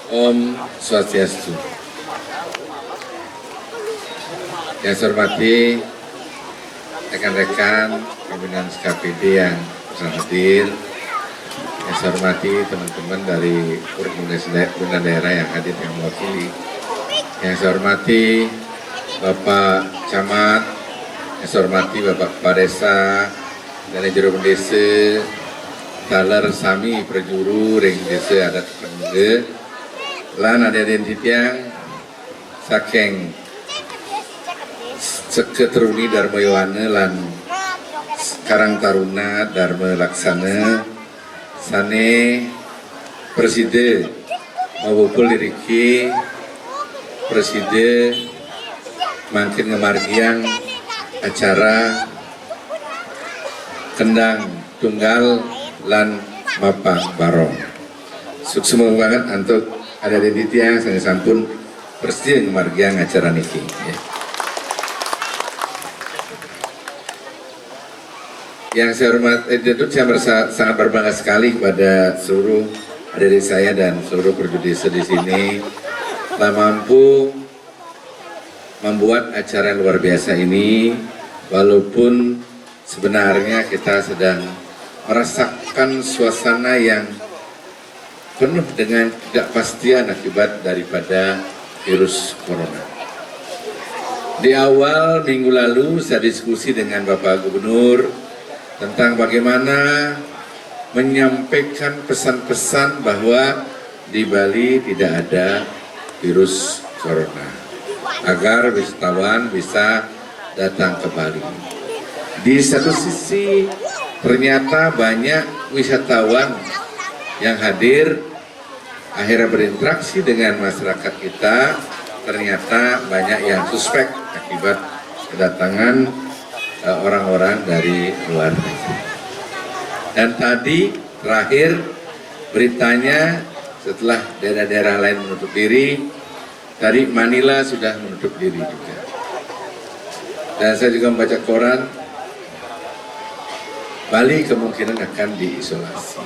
Om Swastiastu. Yang saya hormati rekan-rekan pimpinan SKPD yang hadir, yang saya hormati teman-teman dari pimpinan daerah yang hadir yang mewakili, yang saya hormati Bapak Camat, yang saya hormati Bapak Kepala Desa dan Juru Desa, Taler Sami Perjuru Ring Desa Adat Pengge, lan ada yang saking Seketeruni Dharma Yohana lan Karang Taruna Dharma Laksana Sane Preside Mawupul Diriki Preside Mangkin Ngemargiang acara Kendang Tunggal lan Mapang Barong. Sukses banget untuk ada yang saya sampun Presiden Ngemargiang acara niki. Yang saya hormati, saya merasa sangat berbangga sekali kepada seluruh adik saya dan seluruh perjudi desa di sini telah mampu membuat acara yang luar biasa ini, walaupun sebenarnya kita sedang merasakan suasana yang penuh dengan ketidakpastian akibat daripada virus corona. Di awal minggu lalu saya diskusi dengan Bapak Gubernur tentang bagaimana menyampaikan pesan-pesan bahwa di Bali tidak ada virus corona, agar wisatawan bisa datang ke Bali. Di satu sisi ternyata banyak wisatawan yang hadir, akhirnya berinteraksi dengan masyarakat kita, ternyata banyak yang suspek akibat kedatangan orang-orang dari luar negeri. Dan tadi terakhir beritanya setelah daerah-daerah lain menutup diri, tadi Manila sudah menutup diri juga. Dan saya juga membaca koran, Bali kemungkinan akan diisolasi.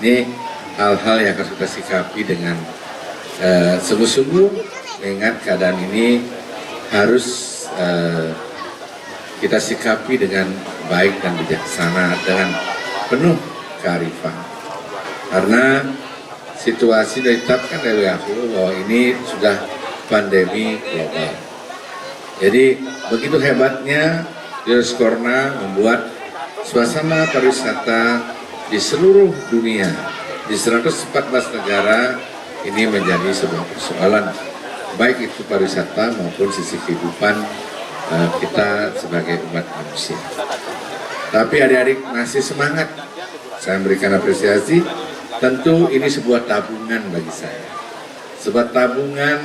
Ini hal-hal yang harus kita sikapi dengan sungguh-sungguh, mengingat keadaan ini harus kita sikapi dengan baik dan bijaksana, dengan penuh kearifan. Karena situasi ditetapkan oleh WHO bahwa ini sudah pandemi global. Jadi begitu hebatnya virus corona membuat suasana pariwisata di seluruh dunia, di 114 negara ini menjadi sebuah persoalan, baik itu pariwisata maupun sisi kehidupan kita sebagai umat manusia. Tapi adik-adik masih semangat, saya memberikan apresiasi. Tentu ini sebuah tabungan bagi saya, sebuah tabungan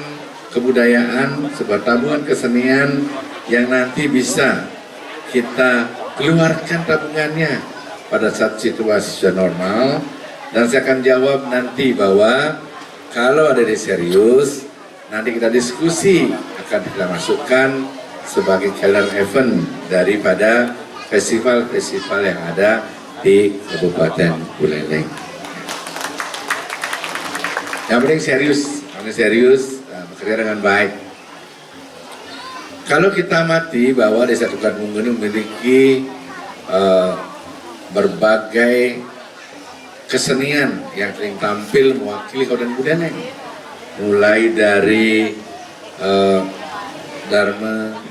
kebudayaan, sebuah tabungan kesenian yang nanti bisa kita keluarkan tabungannya pada saat situasi sudah normal. Dan saya akan jawab nanti bahwa kalau ada di serius, nanti kita diskusi akan kita masukkan sebagai calendar event daripada festival-festival yang ada di Kabupaten Buleleng. Yang penting serius, bekerja dengan baik. Kalau kita amati bahwa Desa Tukar Munggu ini memiliki berbagai kesenian yang sering tampil mewakili Kabupaten Buleleng, mulai dari Dharma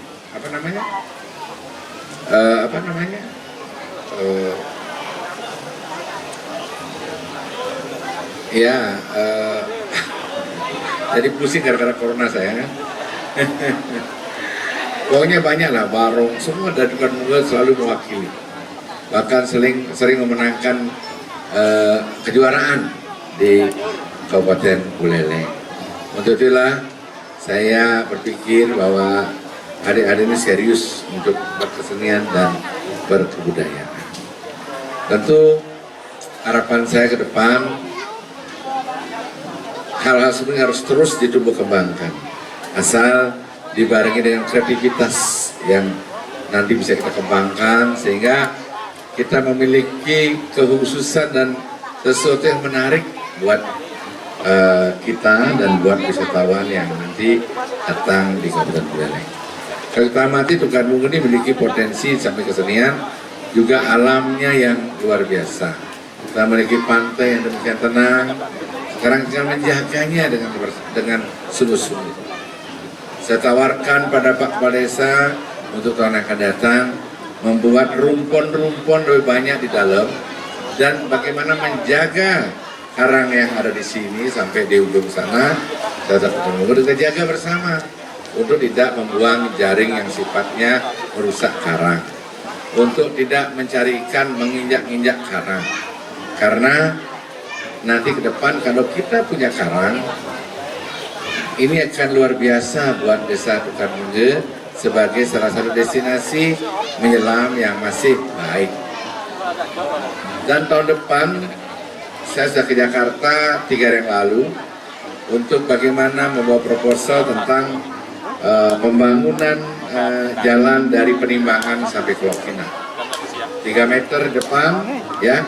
jadi pusing gara-gara corona saya. Pokoknya banyak lah, barong, semua dari Tukar Munggu selalu mewakili, bahkan sering memenangkan kejuaraan di Kabupaten Buleleng. Untuk itulah saya berpikir bahwa adik-adik ini serius untuk berkesenian dan berkebudayaan. Tentu harapan saya ke depan, hal-hal seperti harus terus ditumbuh kembangkan, asal dibarengi dengan kreativitas yang nanti bisa kita kembangkan, sehingga kita memiliki kekhususan dan sesuatu yang menarik buat kita dan buat wisatawan yang nanti datang di Kabupaten Buleleng. Kalau kita amati Tukanmung ini memiliki potensi sampai kesenian, juga alamnya yang luar biasa. Kita memiliki pantai yang demikian tenang. Sekarang kita menjaganya dengan sungguh-sungguh. Saya tawarkan pada Pak Kepala Desa untuk tahun yang akan datang membuat rumpun-rumpun lebih banyak di dalam dan bagaimana menjaga karang yang ada di sini sampai di ujung sana. Kita jaga bersama untuk tidak membuang jaring yang sifatnya merusak karang, untuk tidak mencari ikan menginjak-injak karang, karena nanti ke depan kalau kita punya karang, ini akan luar biasa buat Desa Tukanmung sebagai salah satu destinasi menyelam yang masih baik. Dan tahun depan saya sudah ke Jakarta 3 hari yang lalu untuk bagaimana membawa proposal tentang pembangunan jalan dari Penimbangan sampai ke Lovina. 3 meter di depan, ya,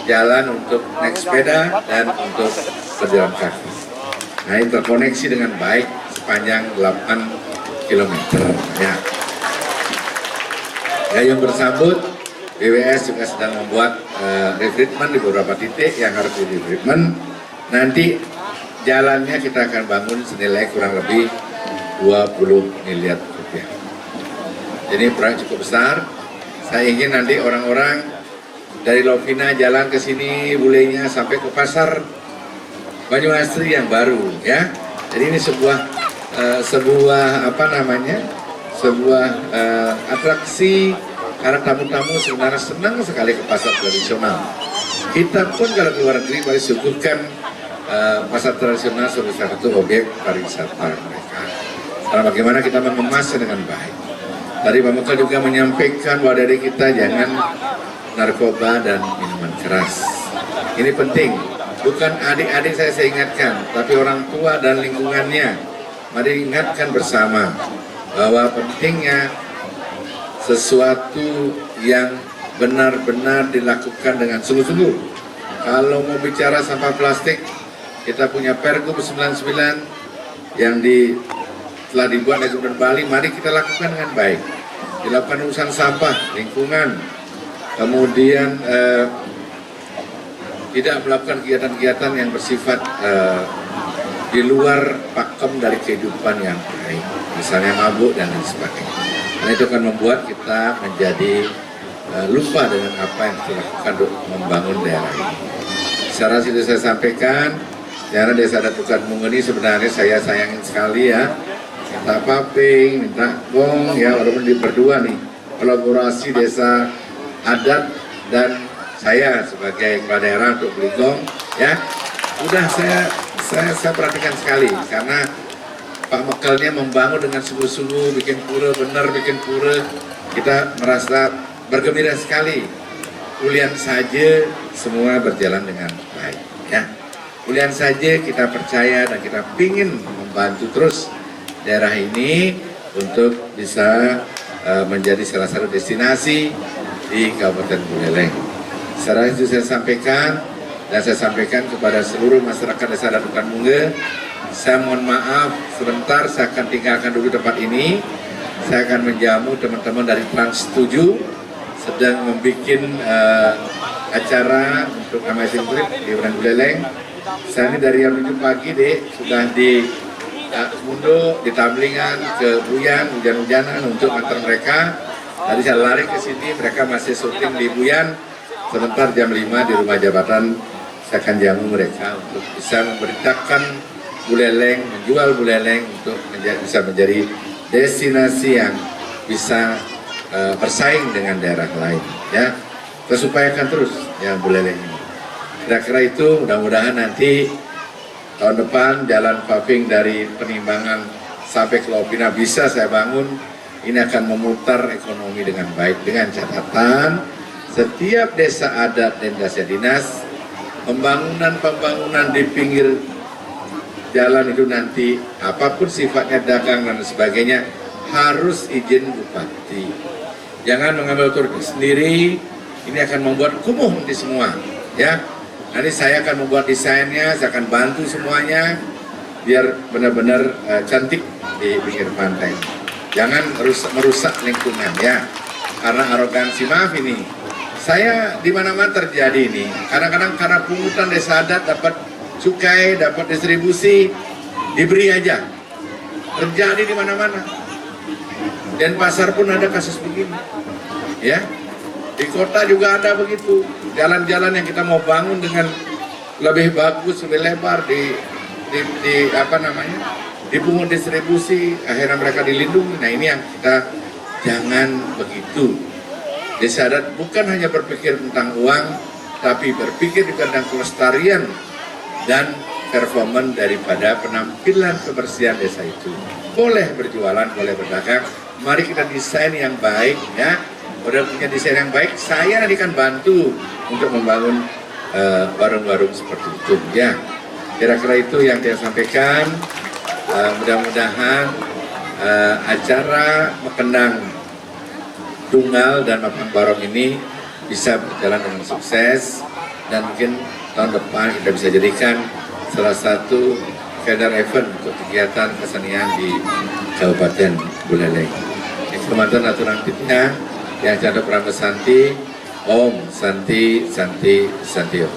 jalan untuk naik sepeda dan untuk berjalan kaki. Nah, ini terkoneksi dengan baik sepanjang 8 km. Ya. Ya, yang bersambut, BWS juga sedang membuat retreatment di beberapa titik yang harus di retreatment. Nanti jalannya kita akan bangun senilai kurang lebih 20 miliar rupiah. Jadi proyek cukup besar. Saya ingin nanti orang-orang dari Lovina jalan ke sini, bulenya sampai ke pasar Banyuasri yang baru, ya. Jadi ini sebuah apa namanya, sebuah atraksi, karena tamu-tamu sebenarnya senang sekali ke pasar tradisional. Kita pun kalau keluar negeri mari suguhkan pasar tradisional sebagai satu objek pariwisata mereka. Karena bagaimana kita mengemasnya dengan baik. Tadi Pak Mekal juga menyampaikan bahwa dari kita jangan narkoba dan minuman keras. Ini penting. Bukan adik-adik saya ingatkan, tapi orang tua dan lingkungannya. Mari ingatkan bersama bahwa pentingnya sesuatu yang benar-benar dilakukan dengan sungguh-sungguh. Kalau mau bicara sampah plastik, kita punya Pergub 99 yang telah dibuat oleh Gubernur Bali, mari kita lakukan dengan baik. Dilakukan urusan sampah, lingkungan, kemudian tidak melakukan kegiatan-kegiatan yang bersifat di luar pakem dari kehidupan yang baik, misalnya mabuk dan lain sebagainya. Karena itu akan membuat kita menjadi lupa dengan apa yang kita lakukan untuk membangun daerah ini. Secara itu saya sampaikan, daerah Desa Tukanmung ini sebenarnya saya sayangin sekali, ya. Minta paping, minta gong, ya, walaupun di berdua nih, kolaborasi desa adat dan saya sebagai kepala daerah untuk beli gong, ya. Udah saya perhatikan sekali karena Pak Mekalnya membangun dengan sungguh-sungguh, bikin pura, benar bikin pura, kita merasa bergembira sekali. Ulian saja semua berjalan dengan baik, ya. Ulian saja kita percaya dan kita ingin membantu terus daerah ini untuk bisa menjadi salah satu destinasi di Kabupaten Buleleng. Secara itu saya sampaikan, dan saya sampaikan kepada seluruh masyarakat Desa Tukanmung, saya mohon maaf sebentar, saya akan tinggalkan dulu tempat ini. Saya akan menjamu teman-teman dari Trans 7 sedang membuat acara untuk Amazing Trip di Kabupaten Buleleng. Saya ini dari jam 7 pagi sudah di Mundo, di Tamblingan, ke Buyan, hujan-hujanan untuk antar mereka. Tadi saya lari ke sini, mereka masih syuting di Buyan. Sebentar jam 5 di rumah jabatan, saya akan jamu mereka untuk bisa memberitakan Buleleng, menjual Buleleng untuk bisa menjadi destinasi yang bisa bersaing dengan daerah lain, ya. Kita upayakan terus ya Buleleng ini. Kira-kira itu, mudah-mudahan nanti tahun depan jalan paving dari Penimbangan sampai ke Lovina bisa saya bangun. Ini akan memutar ekonomi dengan baik, dengan catatan setiap desa adat dan desa dinas, pembangunan di pinggir jalan itu nanti apapun sifatnya, dagang dan sebagainya, harus izin bupati. Jangan mengambil otoritas sendiri, ini akan membuat kumuh di semua, ya. Nanti saya akan membuat desainnya, saya akan bantu semuanya biar benar-benar cantik di pinggir pantai. Jangan merusak lingkungan ya, karena arogansi. Maaf ini, saya di mana-mana terjadi ini. Kadang-kadang karena pungutan desa adat dapat cukai, dapat distribusi, diberi aja. Terjadi di mana-mana. Dan pasar pun ada kasus begini, ya. Di kota juga ada begitu. Jalan-jalan yang kita mau bangun dengan lebih bagus, lebih lebar dipungut distribusi, akhirnya mereka dilindungi. Nah ini yang kita jangan begitu. Desa adat bukan hanya berpikir tentang uang, tapi berpikir juga tentang kelestarian dan performan daripada penampilan kebersihan desa itu. Boleh berjualan, boleh berdagang. Mari kita desain yang baik ya. Udah punya desain yang baik, saya nanti akan bantu untuk membangun warung-warung seperti itu ya. Kira-kira itu yang saya sampaikan. Mudah-mudahan acara Mekendang Tunggal dan Mapang Barong ini bisa berjalan dengan sukses, dan mungkin tahun depan kita bisa jadikan salah satu feeder event untuk kegiatan kesenian di Kabupaten Buleleng. Kecamatan Aturangkitnya yang Chandra Prambesanti, Om Santi Santi Santio.